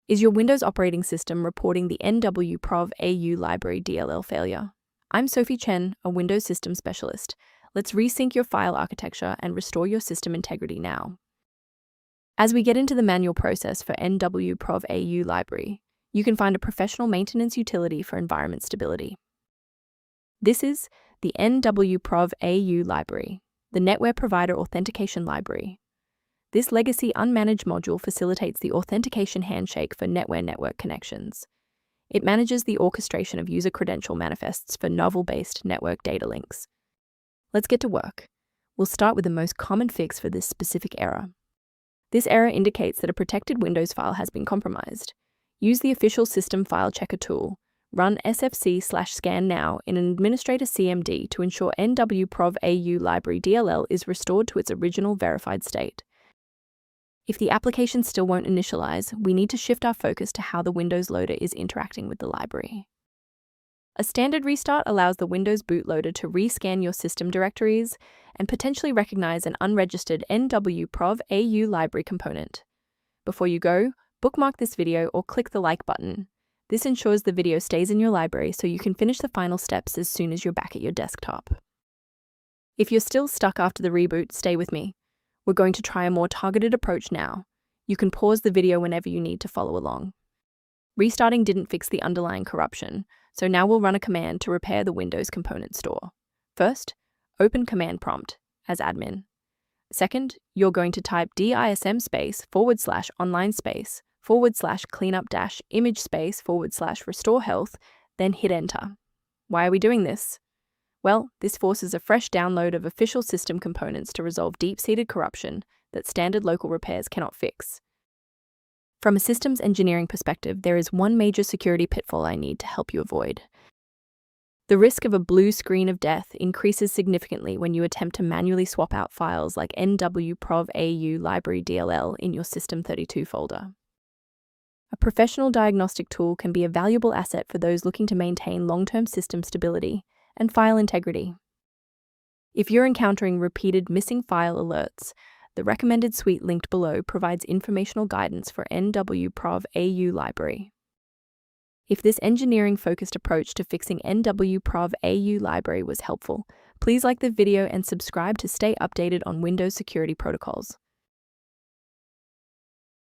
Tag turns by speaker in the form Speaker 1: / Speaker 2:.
Speaker 1: Is your Windows operating system reporting the Nwprovau Library DLL failure? I'm Sophie Chen, a Windows system specialist. Let's resync your file architecture and restore your system integrity now. As we get into the manual process for Nwprovau Library, you can find a professional maintenance utility for environment stability. This is the Nwprovau Library, the NetWare Provider Authentication Library. This legacy unmanaged module facilitates the authentication handshake for NetWare network connections. It manages the orchestration of user credential manifests for Novell-based network data links. Let's get to work. We'll start with the most common fix for this specific error. This error indicates that a protected Windows file has been compromised. Use the official System File Checker tool. Run sfc/scan now in an administrator CMD to ensure Nwprovau Library DLL is restored to its original verified state. If the application still won't initialize, we need to shift our focus to how the Windows loader is interacting with the library. A standard restart allows the Windows bootloader to rescan your system directories and potentially recognize an unregistered Nwprovau library component. Before you go, bookmark this video or click the like button. This ensures the video stays in your library so you can finish the final steps as soon as you're back at your desktop. If you're still stuck after the reboot, stay with me. We're going to try a more targeted approach now. You can pause the video whenever you need to follow along. Restarting didn't fix the underlying corruption, so now we'll run a command to repair the Windows component store. First, open command prompt as admin. Second, you're going to type dism /online /cleanup image /restore health, then hit enter. Why are we doing this? Well, this forces a fresh download of official system components to resolve deep-seated corruption that standard local repairs cannot fix. From a systems engineering perspective, there is one major security pitfall I need to help you avoid. The risk of a blue screen of death increases significantly when you attempt to manually swap out files like Nwprovau Library DLL in your System32 folder. A professional diagnostic tool can be a valuable asset for those looking to maintain long-term system stability and file integrity. If you're encountering repeated missing file alerts, the recommended suite linked below provides informational guidance for Nwprovau Library. If this engineering-focused approach to fixing Nwprovau Library was helpful, please like the video and subscribe to stay updated on Windows security protocols.